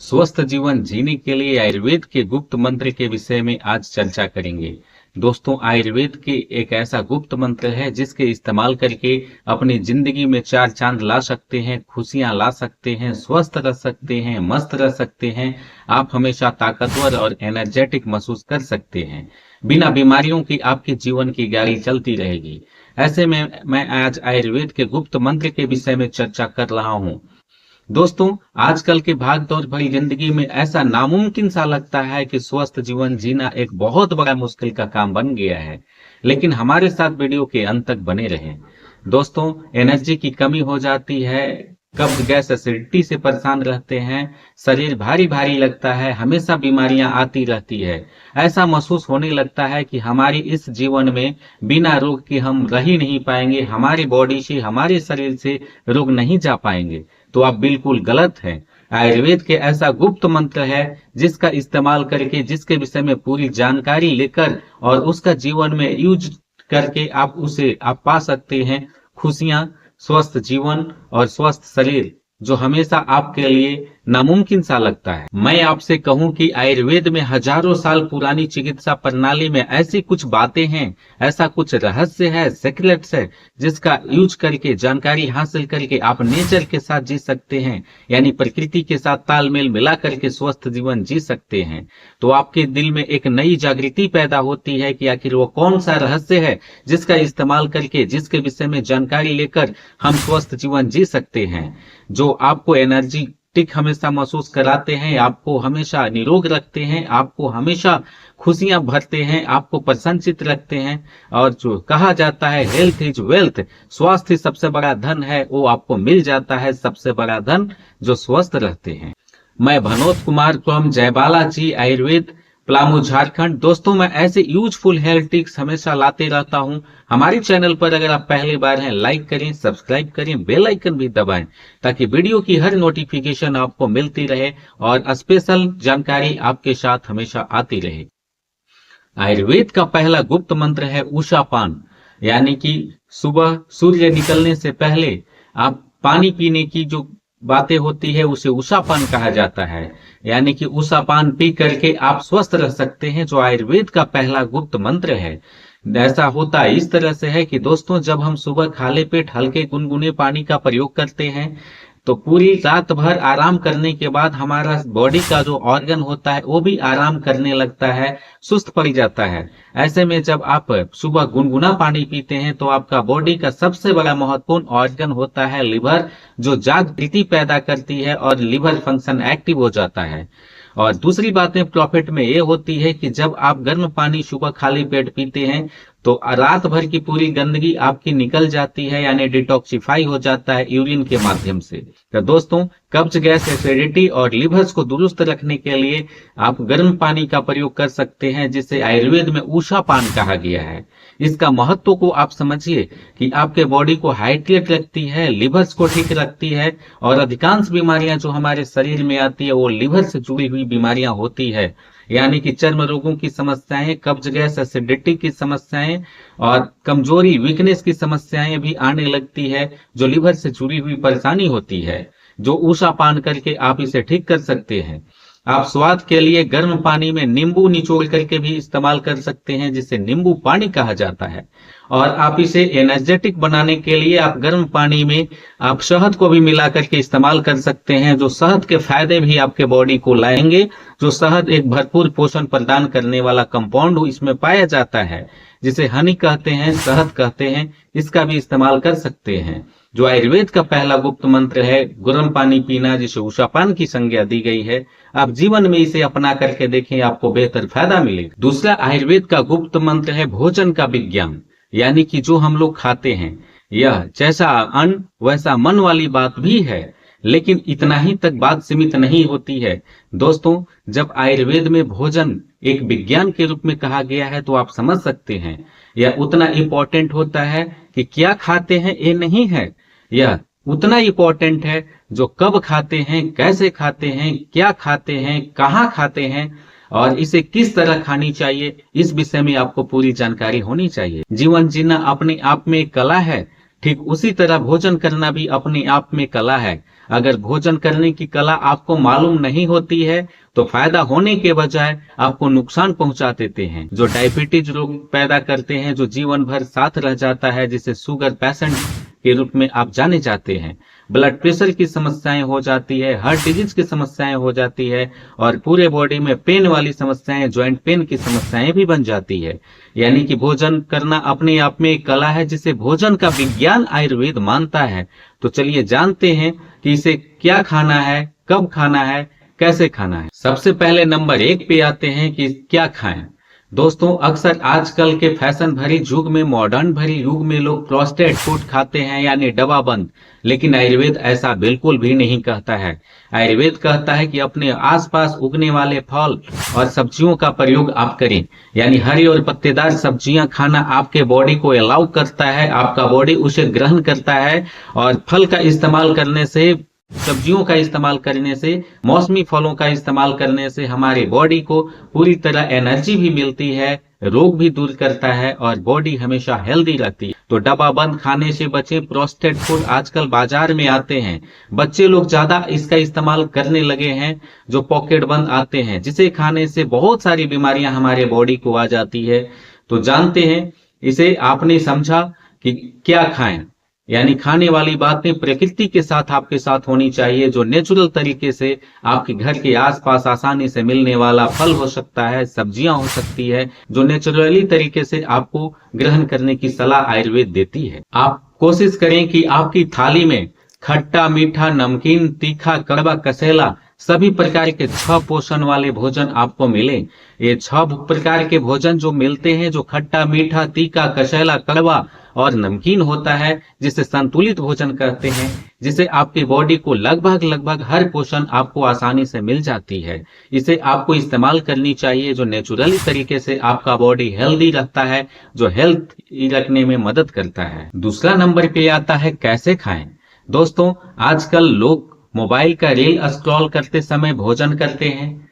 स्वस्थ जीवन जीने के लिए आयुर्वेद के गुप्त मंत्र के विषय में आज चर्चा करेंगे। दोस्तों, आयुर्वेद के एक ऐसा गुप्त मंत्र है जिसके इस्तेमाल करके अपनी जिंदगी में चार चांद ला सकते हैं, खुशियां ला सकते हैं, स्वस्थ रह सकते हैं, मस्त रह सकते हैं। आप हमेशा ताकतवर और एनर्जेटिक महसूस कर सकते हैं। बिना बीमारियों की आपके जीवन की गाड़ी चलती रहेगी। ऐसे में मैं आज आयुर्वेद के गुप्त मंत्र के विषय में चर्चा कर रहा हूँ। दोस्तों, आजकल के भाग दौड़ भरी जिंदगी में ऐसा नामुमकिन सा लगता है कि स्वस्थ जीवन जीना एक बहुत बड़ा मुश्किल का काम बन गया है। लेकिन हमारे साथ वीडियो के अंत तक बने रहें। दोस्तों, एनर्जी की कमी हो जाती है, कब्ज गैस एसिडिटी से परेशान रहते हैं, शरीर भारी भारी लगता है, हमेशा बीमारियां आती रहती है। ऐसा महसूस होने लगता है कि हमारी इस जीवन में बिना रोग के हम रह ही नहीं पाएंगे, हमारी बॉडी से, हमारे शरीर से रोग नहीं जा पाएंगे। तो आप बिल्कुल गलत हैं। आयुर्वेद के ऐसा गुप्त मंत्र है जिसका इस्तेमाल करके, जिसके विषय में पूरी जानकारी लेकर और उसका जीवन में यूज करके आप पा सकते हैं खुशियां, स्वस्थ जीवन और स्वस्थ शरीर, जो हमेशा आपके लिए नामुमकिन सा लगता है। मैं आपसे कहूं कि आयुर्वेद में हजारों साल पुरानी चिकित्सा प्रणाली में ऐसी कुछ बातें हैं, ऐसा कुछ रहस्य है, सीक्रेट्स है, जिसका यूज करके, जानकारी हासिल करके आप नेचर के साथ जी सकते हैं, यानी प्रकृति के साथ तालमेल मिला करके स्वस्थ जीवन जी सकते हैं। तो आपके दिल में एक नई जागृति पैदा होती है कि आखिर वो कौन सा रहस्य है जिसका इस्तेमाल करके, जिसके विषय में जानकारी लेकर हम स्वस्थ जीवन जी सकते हैं, जो आपको एनर्जेटिक हमेशा महसूस कराते हैं, आपको हमेशा निरोग रखते हैं, आपको हमेशा खुशियां भरते हैं, आपको प्रसन्नचित रखते हैं। और जो कहा जाता है हेल्थ इज वेल्थ, स्वास्थ्य सबसे बड़ा धन है, वो आपको मिल जाता है, सबसे बड़ा धन जो स्वस्थ रहते हैं। मैं भनोद कुमार फ्रॉम जयबाला जी आयुर्वेद, पलामू, झारखंड। दोस्तों, मैं ऐसे यूजफुल हेल्थ टिप्स हमेशा लाते रहता हूं। हमारे चैनल पर अगर आप पहली बार हैं, लाइक करें, सब्सक्राइब करें, बेल आइकन भी दबाएं ताकि वीडियो की हर नोटिफिकेशन आपको मिलती रहे और स्पेशल जानकारी आपके साथ हमेशा आती रहे। आयुर्वेद का पहला गुप्त मंत्र है उषापान, यानी कि सुबह सूर्य निकलने से पहले आप पानी पीने की जो बातें होती है उसे उषापान कहा जाता है। यानी कि उषापान पी करके आप स्वस्थ रह सकते हैं, जो आयुर्वेद का पहला गुप्त मंत्र है। ऐसा होता इस तरह से है कि दोस्तों, जब हम सुबह खाली पेट हल्के गुनगुने पानी का प्रयोग करते हैं तो पूरी रात भर आराम करने के बाद हमारा बॉडी का जो ऑर्गन होता है वो भी आराम करने लगता है, सुस्त पड़ जाता है। ऐसे में जब आप सुबह गुनगुना पानी पीते हैं तो आपका बॉडी का सबसे बड़ा महत्वपूर्ण ऑर्गन होता है लिवर, जो जागृति पैदा करती है और लिवर फंक्शन एक्टिव हो जाता है। और दूसरी बातें प्रॉफिट में ये होती है कि जब आप गर्म पानी सुबह खाली पेट पीते हैं तो रात भर की पूरी गंदगी आपकी निकल जाती है, यानी डिटॉक्सिफाई हो जाता है यूरिन के माध्यम से। तो दोस्तों, कब्ज गैस एसिडिटी और लिवर्स को दुरुस्त रखने के लिए आप गर्म पानी का प्रयोग कर सकते हैं, जिसे आयुर्वेद में उषापान कहा गया है। इसका महत्व को आप समझिए कि आपके बॉडी को हाइड्रेट रखती है, लिवर्स को ठीक रखती है, और अधिकांश बीमारियां जो हमारे शरीर में आती है वो लिवर से जुड़ी हुई बीमारियां होती है, यानी कि चर्म रोगों की समस्याएं, कब्ज गैस एसिडिटी की समस्याएं और कमजोरी, वीकनेस की समस्याएं भी आने लगती है, जो लिवर से जुड़ी हुई परेशानी होती है, जो उषापान करके आप इसे ठीक कर सकते हैं। आप स्वाद के लिए गर्म पानी में नींबू निचोड़ करके भी इस्तेमाल कर सकते हैं, जिसे नींबू पानी कहा जाता है। और आप इसे एनर्जेटिक बनाने के लिए आप गर्म पानी में आप शहद को भी मिला करके इस्तेमाल कर सकते हैं, जो शहद के फायदे भी आपके बॉडी को लाएंगे। जो शहद एक भरपूर पोषण प्रदान करने वाला कंपाउंड इसमें पाया जाता है, जिसे हनी कहते हैं, शहद कहते हैं, इसका भी इस्तेमाल कर सकते हैं। जो आयुर्वेद का पहला गुप्त मंत्र है गर्म पानी पीना, जिसे उषापान की संज्ञा दी गई है, आप जीवन में इसे अपना करके देखें, आपको बेहतर फायदा मिलेगा। दूसरा आयुर्वेद का गुप्त मंत्र है भोजन का विज्ञान, यानी कि जो हम लोग खाते हैं, यह जैसा अन्न वैसा मन वाली बात भी है। लेकिन इतना ही तक बात सीमित नहीं होती है। दोस्तों, जब आयुर्वेद में भोजन एक विज्ञान के रूप में कहा गया है तो आप समझ सकते हैं यह उतना इम्पोर्टेंट होता है कि क्या खाते हैं ये नहीं है, यह उतना इम्पोर्टेंट है जो कब खाते हैं, कैसे खाते हैं, क्या खाते हैं, कहाँ खाते हैं और इसे किस तरह खानी चाहिए, इस विषय में आपको पूरी जानकारी होनी चाहिए। जीवन जीना अपने आप में कला है, ठीक उसी तरह भोजन करना भी अपने आप में कला है। अगर भोजन करने की कला आपको मालूम नहीं होती है तो फायदा होने के बजाय आपको नुकसान पहुंचा देते हैं, जो डायबिटीज रोग पैदा करते हैं, जो जीवन भर साथ रह जाता है, जिसे शुगर पेशेंट के रूप में आप जाने जाते हैं। ब्लड प्रेशर की समस्याएं हो जाती है, हार्ट डिजीज की समस्याएं हो जाती है और पूरे बॉडी में पेन वाली समस्याएं, ज्वाइंट पेन की समस्याएं भी बन जाती है। यानी कि भोजन करना अपने आप में एक कला है जिसे भोजन का विज्ञान आयुर्वेद मानता है। तो चलिए जानते हैं कि इसे क्या खाना है, कब खाना है, कैसे खाना है। सबसे पहले नंबर 1 पे आते हैं कि क्या खाएं। दोस्तों, अक्सर आजकल के फैशन भरी युग में, मॉडर्न भरी युग में लोग प्रोसेस्ड फूड खाते हैं, यानी दवा बंद। लेकिन आयुर्वेद ऐसा बिल्कुल भी नहीं कहता है। आयुर्वेद कहता है कि अपने आसपास उगने वाले फल और सब्जियों का प्रयोग आप करें, यानी हरी और पत्तेदार सब्जियां खाना आपके बॉडी को अलाउ करता है, आपका बॉडी उसे ग्रहण करता है। और फल का इस्तेमाल करने से, सब्जियों का इस्तेमाल करने से, मौसमी फलों का इस्तेमाल करने से हमारी बॉडी को पूरी तरह एनर्जी भी मिलती है, रोग भी दूर करता है और बॉडी हमेशा हेल्दी रहती है। तो डब्बा बंद खाने से बचें। प्रोसेस्ड फूड आजकल बाजार में आते हैं, बच्चे लोग ज्यादा इसका इस्तेमाल करने लगे हैं, जो पॉकेट बंद आते हैं, जिसे खाने से बहुत सारी बीमारियां हमारे बॉडी को आ जाती है। तो जानते हैं, इसे आपने समझा कि क्या खाएं, यानी खाने वाली बातें प्रकृति के साथ आपके साथ होनी चाहिए, जो नेचुरल तरीके से आपके घर के आसपास आसानी से मिलने वाला फल हो सकता है, सब्जियां हो सकती है, जो नेचुरली तरीके से आपको ग्रहण करने की सलाह आयुर्वेद देती है। आप कोशिश करें कि आपकी थाली में खट्टा, मीठा, नमकीन, तीखा, कड़वा, कसेला सभी प्रकार के 6 पोषण वाले भोजन आपको मिले। ये 6 प्रकार के भोजन जो मिलते हैं, जो खट्टा, मीठा, तीखा, कसेला, कड़वा और नमकीन होता है, जिसे संतुलित भोजन कहते हैं, जिसे आपकी बॉडी को लगभग हर पोषण आपको आसानी से मिल जाती है। इसे आपको इस्तेमाल करनी चाहिए, जो नेचुरली तरीके से आपका बॉडी हेल्दी रखता है, जो हेल्थ रखने में मदद करता है। दूसरा नंबर पे आता है कैसे खाएं। दोस्तों, आजकल लोग मोबाइल का रील स्क्रॉल करते समय भोजन करते हैं,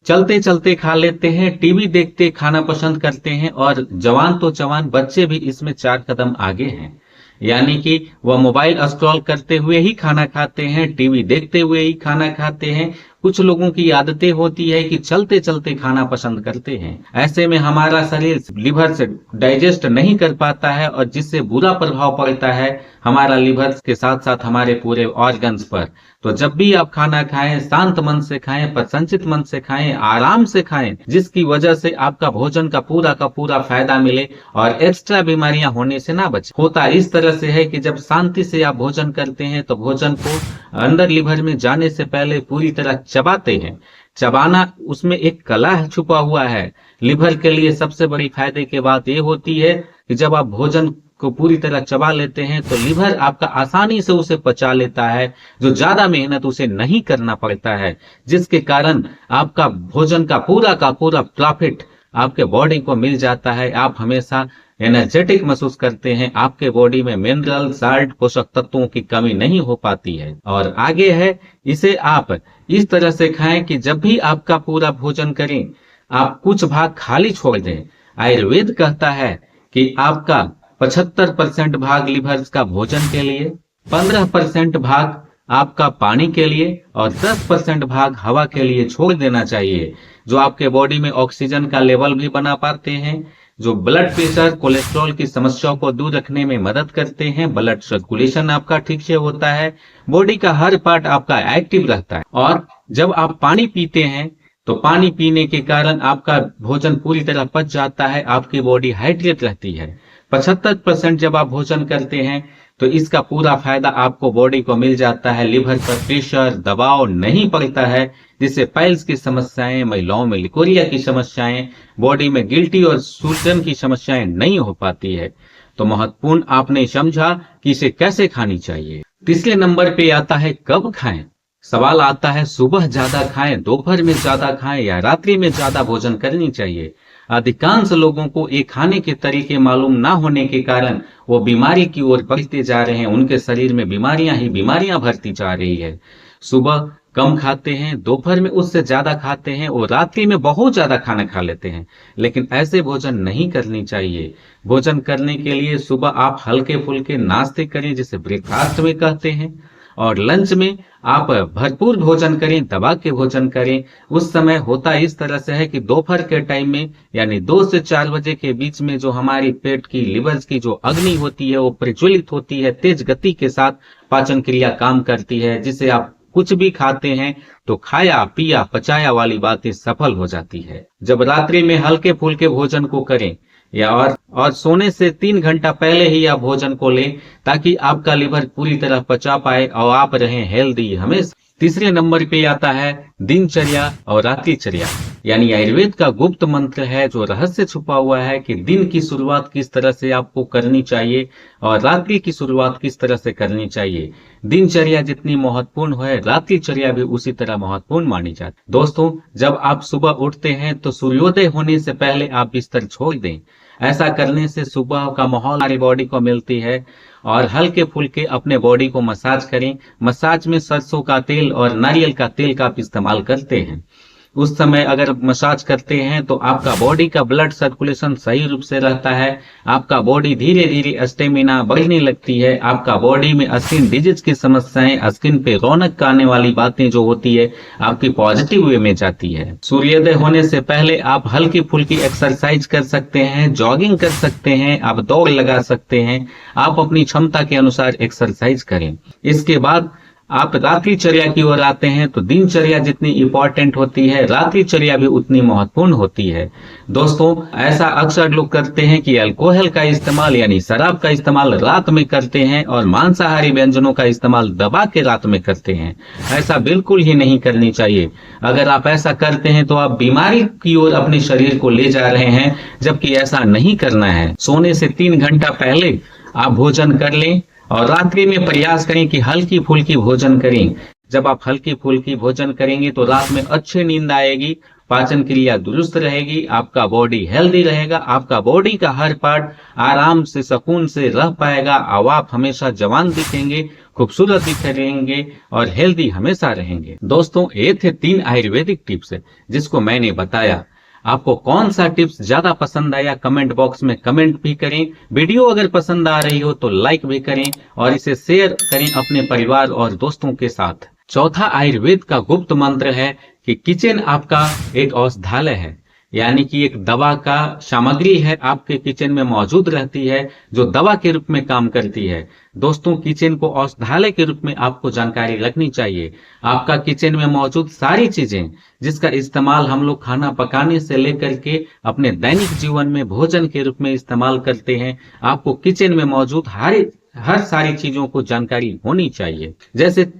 चलते चलते खा लेते हैं, टीवी देखते खाना पसंद करते हैं और जवान तो जवान, बच्चे भी इसमें 4 कदम आगे हैं। यानी कि वह मोबाइल स्क्रॉल करते हुए ही खाना खाते हैं, टीवी देखते हुए ही खाना खाते हैं। कुछ लोगों की आदतें होती है कि चलते चलते खाना पसंद करते हैं। ऐसे में हमारा शरीर लिवर से डाइजेस्ट नहीं कर पाता है और जिससे बुरा प्रभाव पड़ता है हमारा लिवर के साथ साथ हमारे पूरे ऑर्गन्स पर। तो जब भी आप खाना खाएं, शांत मन से खाएं, प्रसन्नचित मन से खाएं, आराम से खाएं, जिसकी वजह से आपका भोजन का पूरा फायदा मिले और एक्स्ट्रा बीमारियां होने से ना बचे। होता इस तरह से है कि जब शांति से आप भोजन करते हैं तो भोजन को अंदर लिवर में जाने से पहले पूरी तरह चबाते हैं। चबाना, उसमें एक कला छुपा हुआ है। लिवर के लिए सबसे बड़ी फायदे की बात यह होती है कि जब आप भोजन को पूरी तरह चबा लेते हैं तो लिवर आपका आसानी से उसे पचा लेता है, जो ज्यादा मेहनत उसे नहीं करना पड़ता है, जिसके कारण आपका भोजन का पूरा प्रॉफिट आपके बॉडी को मिल जाता है। आप हमेशा एनर्जेटिक महसूस करते हैं, आपके बॉडी में मिनरल, साल्ट, पोषक तत्वों की कमी नहीं हो पाती है। और आगे है, इसे आप इस तरह से खाएं कि जब भी आपका पूरा भोजन करें, आप कुछ भाग खाली छोड़ दें। आयुर्वेद कहता है कि आपका 75% भाग लिवर का भोजन के लिए, 15% भाग आपका पानी के लिए और 10% भाग हवा के लिए छोड़ देना चाहिए, जो आपके बॉडी में ऑक्सीजन का लेवल भी बना पाते हैं, जो ब्लड प्रेशर, कोलेस्ट्रॉल की समस्याओं को दूर रखने में मदद करते हैं, ब्लड सर्कुलेशन आपका ठीक से होता है, बॉडी का हर पार्ट आपका एक्टिव रहता है। और जब आप पानी पीते हैं तो पानी पीने के कारण आपका भोजन पूरी तरह पच जाता है, आपकी बॉडी हाइड्रेट रहती है। 75% जब आप भोजन करते हैं तो इसका पूरा फायदा आपको बॉडी को मिल जाता है। लिवर पर प्रेशर, दबाव नहीं पड़ता है, जिससे पाइल्स की समस्याएं, महिलाओं में लिकोरिया की समस्याएं, बॉडी में गिल्टी और सूजन की समस्याएं नहीं हो पाती है। तो महत्वपूर्ण आपने समझा कि इसे कैसे खानी चाहिए। तीसरे नंबर पे आता है कब खाएं। सवाल आता है, सुबह ज्यादा खाएं, दोपहर में ज्यादा खाएं या रात्रि में ज्यादा भोजन करनी चाहिए। अधिकांश लोगों को ये खाने के तरीके मालूम ना होने के कारण वो बीमारी की ओर बढ़ते जा रहे हैं, उनके शरीर में बीमारियां ही बीमारियां भरती जा रही है। सुबह कम खाते हैं, दोपहर में उससे ज्यादा खाते हैं और रात्रि में बहुत ज्यादा खाना खा लेते हैं, लेकिन ऐसे भोजन नहीं करनी चाहिए। भोजन करने के लिए सुबह आप हल्के फुल्के नाश्ते करें, जिसे ब्रेकफास्ट में कहते हैं, और लंच में आप भरपूर भोजन करें, दबा के भोजन करें। उस समय होता इस तरह से है कि दोपहर के टाइम में यानी 2 से 4 बजे के बीच में जो हमारी पेट की लिवर की जो अग्नि होती है वो प्रज्वलित होती है, तेज गति के साथ पाचन क्रिया काम करती है, जिसे आप कुछ भी खाते हैं तो खाया पिया पचाया वाली बातें सफल हो जाती है। जब रात्रि में हल्के फुल्के भोजन को करें या और सोने से 3 घंटा पहले ही आप भोजन को लें, ताकि आपका लिवर पूरी तरह पचा पाए और आप रहें हेल्दी हमेशा। तीसरे नंबर पे आता है दिनचर्या और रात्रिचर्या, यानी आयुर्वेद का गुप्त मंत्र है, जो रहस्य छुपा हुआ है कि दिन की शुरुआत किस तरह से आपको करनी चाहिए और रात्रि की शुरुआत किस तरह से करनी चाहिए। दिनचर्या जितनी महत्वपूर्ण है, रात्रिचर्या भी उसी तरह महत्वपूर्ण मानी जाती है। दोस्तों, जब आप सुबह उठते हैं तो सूर्योदय होने से पहले आप बिस्तर छोड़ दें। ऐसा करने से सुबह का माहौल हमारी बॉडी को मिलती है। और हल्के फुल्के अपने बॉडी को मसाज करें। मसाज में सरसों का तेल और नारियल का तेल का आप इस्तेमाल करते हैं। उस समय अगर मसाज करते हैं तो आपका बॉडी का ब्लड सर्कुलेशन सही रूप से रहता है, आपका बॉडी धीरे धीरे स्टेमिना बढ़ने लगती है, आपका बॉडी में स्किन डिजीज की समस्याएं, स्किन पे रौनक आने वाली बातें जो होती है आपकी पॉजिटिव वे में जाती है। सूर्योदय होने से पहले आप हल्की फुल्की एक्सरसाइज कर सकते हैं, जॉगिंग कर सकते हैं, आप दौड़ लगा सकते हैं। आप अपनी क्षमता के अनुसार एक्सरसाइज करें। इसके बाद आप रात्रिचर्या की ओर आते हैं तो दिनचर्या जितनी इंपॉर्टेंट होती है, रात्रिचर्या भी उतनी महत्वपूर्ण होती है। दोस्तों, ऐसा अक्सर लोग करते हैं कि अल्कोहल का इस्तेमाल यानी शराब का इस्तेमाल रात में करते हैं और मांसाहारी व्यंजनों का इस्तेमाल दबा के रात में करते हैं। ऐसा बिल्कुल ही नहीं करनी चाहिए। अगर आप ऐसा करते हैं तो आप बीमारी की ओर अपने शरीर को ले जा रहे हैं, जबकि ऐसा नहीं करना है। सोने से 3 घंटा पहले आप भोजन कर लें और रात्रि में प्रयास करें कि हल्की फुल्की भोजन करें। जब आप हल्की फुल्की भोजन करेंगे तो रात में अच्छी नींद आएगी, पाचन क्रिया दुरुस्त रहेगी, आपका बॉडी हेल्दी रहेगा, आपका बॉडी का हर पार्ट आराम से सुकून से रह पाएगा और आप हमेशा जवान दिखेंगे, खूबसूरत दिखे रहेंगे और हेल्दी हमेशा रहेंगे। दोस्तों, ये थे 3 आयुर्वेदिक टिप्स जिसको मैंने बताया। आपको कौन सा टिप्स ज्यादा पसंद आया कमेंट बॉक्स में कमेंट भी करें। वीडियो अगर पसंद आ रही हो तो लाइक भी करें और इसे शेयर करें अपने परिवार और दोस्तों के साथ। चौथा आयुर्वेद का गुप्त मंत्र है कि किचन आपका एक औषधालय है, यानी कि एक दवा का सामग्री है, आपके किचन में मौजूद रहती है जो दवा के रूप में काम करती है। दोस्तों, किचन को औषधालय के रूप में आपको जानकारी रखनी चाहिए। आपका किचन में मौजूद सारी चीजें जिसका इस्तेमाल हम लोग खाना पकाने से लेकर के अपने दैनिक जीवन में भोजन के रूप में इस्तेमाल करते हैं, आपको किचन में मौजूद हर सारी चीजों को जानकारी होनी चाहिए। जैसे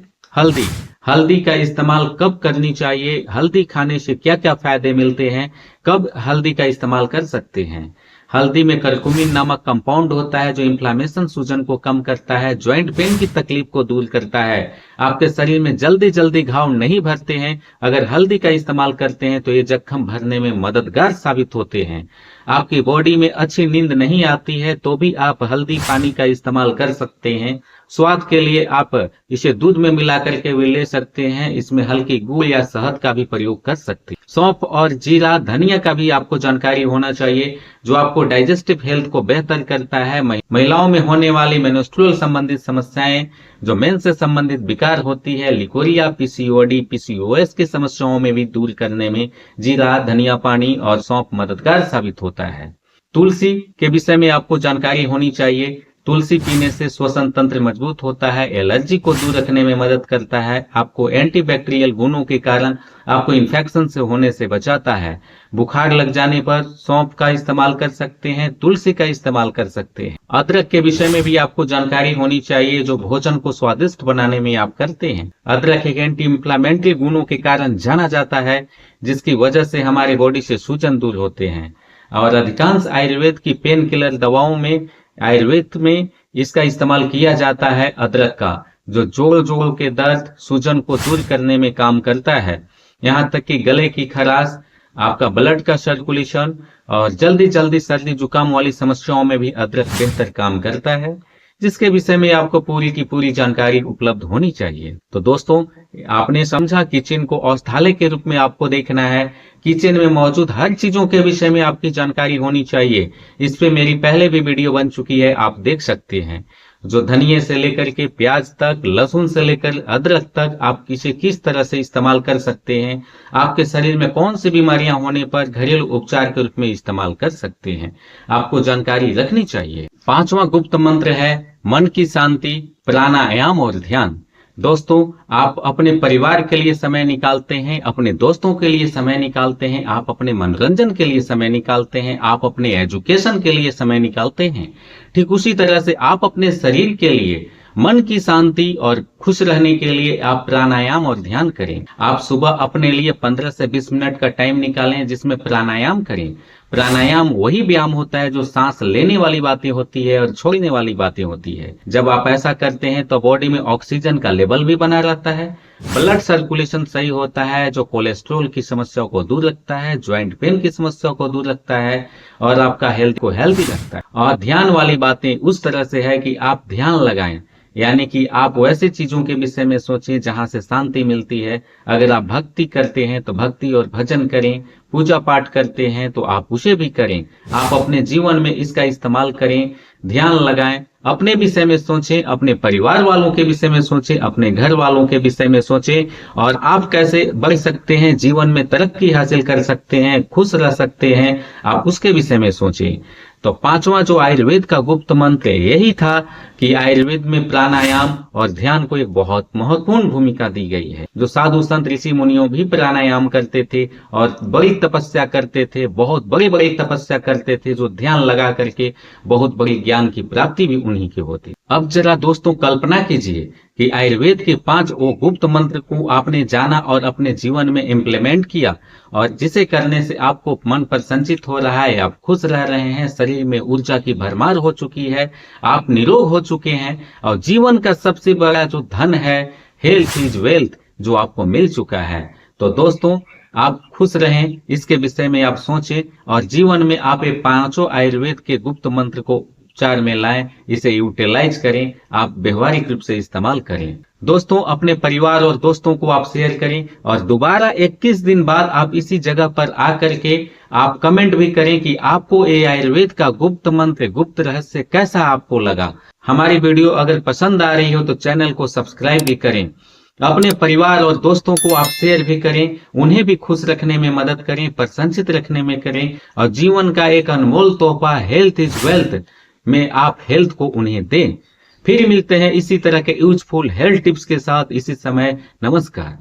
हल्दी का इस्तेमाल कब करनी चाहिए, हल्दी खाने से क्या क्या फायदे मिलते हैं, कब हल्दी का इस्तेमाल कर सकते हैं। हल्दी में करकुमिन नामक कंपाउंड होता है जो इन्फ्लामेशन, सूजन को कम करता है, ज्वाइंट पेन की तकलीफ को दूर करता है, आपके शरीर में जल्दी जल्दी घाव नहीं भरते हैं। अगर हल्दी का इस्तेमाल करते हैं तो ये जख्म भरने में मददगार साबित होते हैं। आपकी बॉडी में अच्छी नींद नहीं आती है तो भी आप हल्दी पानी का इस्तेमाल कर सकते हैं। स्वाद के लिए आप इसे दूध में मिला करके भी ले सकते हैं। इसमें हल्की गुड़ या शहद का भी प्रयोग कर सकते हैं। सौंफ और जीरा, धनिया का भी आपको जानकारी होना चाहिए जो आपको डाइजेस्टिव हेल्थ को बेहतर करता है। महिलाओं में होने वाली मेनस्ट्रुअल संबंधित समस्याएं, जो मेंस से संबंधित विकार होती है, लिकोरिया, पीसीओडी, पीसीओएस की समस्याओं में भी दूर करने में जीरा, धनिया पानी और सौंफ मददगार साबित होता है। तुलसी के विषय में आपको जानकारी होनी चाहिए। तुलसी पीने से श्वसन तंत्र मजबूत होता है, एलर्जी को दूर रखने में मदद करता है, आपको एंटीबैक्टीरियल गुणों के कारण आपको इन्फेक्शन से होने से बचाता है। बुखार लग जाने पर सौंफ का इस्तेमाल कर सकते हैं, तुलसी का इस्तेमाल कर सकते हैं। अदरक के विषय में भी आपको जानकारी होनी चाहिए जो भोजन को स्वादिष्ट बनाने में आप करते हैं। अदरक एक एंटी इंफ्लेमेटरी गुणों के कारण जाना जाता है, जिसकी वजह से हमारे बॉडी से सूजन दूर होते हैं। और अधिकांश आयुर्वेद की पेन किलर दवाओं में आयुर्वेद में इसका इस्तेमाल किया जाता है अदरक का, जो जोड़ के दर्द, सूजन को दूर करने में काम करता है। यहाँ तक कि गले की खराश, आपका ब्लड का सर्कुलेशन और जल्दी सर्दी जुकाम वाली समस्याओं में भी अदरक बेहतर काम करता है, जिसके विषय में आपको पूरी की पूरी जानकारी उपलब्ध होनी चाहिए। तो दोस्तों, आपने समझा किचन को औषधालय के रूप में आपको देखना है। किचन में मौजूद हर चीजों के विषय में आपकी जानकारी होनी चाहिए। इस पे मेरी पहले भी वीडियो बन चुकी है, आप देख सकते हैं। जो धनिये से लेकर के प्याज तक, लहसुन से लेकर अदरक तक आप इसे किस तरह से इस्तेमाल कर सकते हैं, आपके शरीर में कौन सी बीमारियां होने पर घरेलू उपचार के रूप में इस्तेमाल कर सकते हैं, आपको जानकारी रखनी चाहिए। पांचवा गुप्त मंत्र है मन की शांति, प्राणायाम और ध्यान। दोस्तों, आप अपने परिवार के लिए समय निकालते हैं, अपने दोस्तों के लिए समय निकालते हैं, आप अपने मनोरंजन के लिए समय निकालते हैं, आप अपने एजुकेशन के लिए समय निकालते हैं। ठीक उसी तरह से आप अपने शरीर के लिए, मन की शांति और खुश रहने के लिए आप प्राणायाम और ध्यान करें। आप सुबह अपने लिए 15 से 20 मिनट का टाइम निकालें जिसमें प्राणायाम करें। प्राणायाम वही व्यायाम होता है जो सांस लेने वाली बातें होती है और छोड़ने वाली बातें होती है। जब आप ऐसा करते हैं तो बॉडी में ऑक्सीजन का लेवल भी बना रहता है, ब्लड सर्कुलेशन सही होता है, जो कोलेस्ट्रॉल की समस्या को दूर रखता है, ज्वाइंट पेन की समस्या को दूर रखता है और आपका हेल्थ को हेल्थी रखता है। और ध्यान वाली बातें उस तरह से है कि आप ध्यान लगाएं, यानी कि आप वैसे चीजों के विषय में सोचें जहां से शांति मिलती है। अगर आप भक्ति करते हैं तो भक्ति और भजन करें, पूजा पाठ करते हैं तो आप उसे भी करें। आप अपने जीवन में इसका इस्तेमाल करें, ध्यान लगाएं, अपने विषय में सोचें, अपने परिवार वालों के विषय में सोचें, अपने घर वालों के विषय में सोचें और आप कैसे बढ़ सकते हैं, जीवन में तरक्की हासिल कर सकते हैं, खुश रह सकते हैं, आप उसके विषय में सोचें। तो पांचवा जो आयुर्वेद का गुप्त मंत्र यही था कि आयुर्वेद में प्राणायाम और ध्यान को एक बहुत महत्वपूर्ण भूमिका दी गई है। जो साधु संत ऋषि मुनियों भी प्राणायाम करते थे और बड़ी तपस्या करते थे, बहुत बड़ी बड़ी तपस्या करते थे, जो ध्यान लगा करके बहुत बड़ी ज्ञान की प्राप्ति भी उन्हीं की होती। अब जरा दोस्तों कल्पना कीजिए कि आयुर्वेद के 5 वो गुप्त मंत्र को आपने जाना और अपने जीवन में इम्प्लीमेंट किया और जिसे करने से आपको मन प्रसन्नचित हो रहा है, आप खुश रह रहे हैं, शरीर में ऊर्जा की भरमार हो चुकी है, आप निरोग हो चुके हैं और जीवन का सबसे बड़ा जो धन है, हेल्थ इज वेल्थ, जो आपको मिल चुका है। तो दोस्तों, आप खुश रहें, इसके विषय में आप सोचें और जीवन में आप ये 5 आयुर्वेद के गुप्त मंत्र को उपचार में लाएं, इसे यूटिलाइज करें, आप व्यवहारिक रूप से इस्तेमाल करें। दोस्तों, अपने परिवार और दोस्तों को आप शेयर करें और दोबारा 21 दिन बाद आप इसी जगह पर आकर के आप कमेंट भी करें कि आपको ये आयुर्वेद का गुप्त मंत्र, गुप्त रहस्य कैसा आपको लगा। हमारी वीडियो अगर पसंद आ रही हो तो चैनल को सब्सक्राइब भी करें, अपने परिवार और दोस्तों को आप शेयर भी करें, उन्हें भी खुश रखने में मदद करें, प्रसन्नचित रखने में करें और जीवन का एक अनमोल तोहफा हेल्थ इज वेल्थ में आप हेल्थ को उन्हें दें। फिर मिलते हैं इसी तरह के यूजफुल हेल्थ टिप्स के साथ इसी समय। नमस्कार।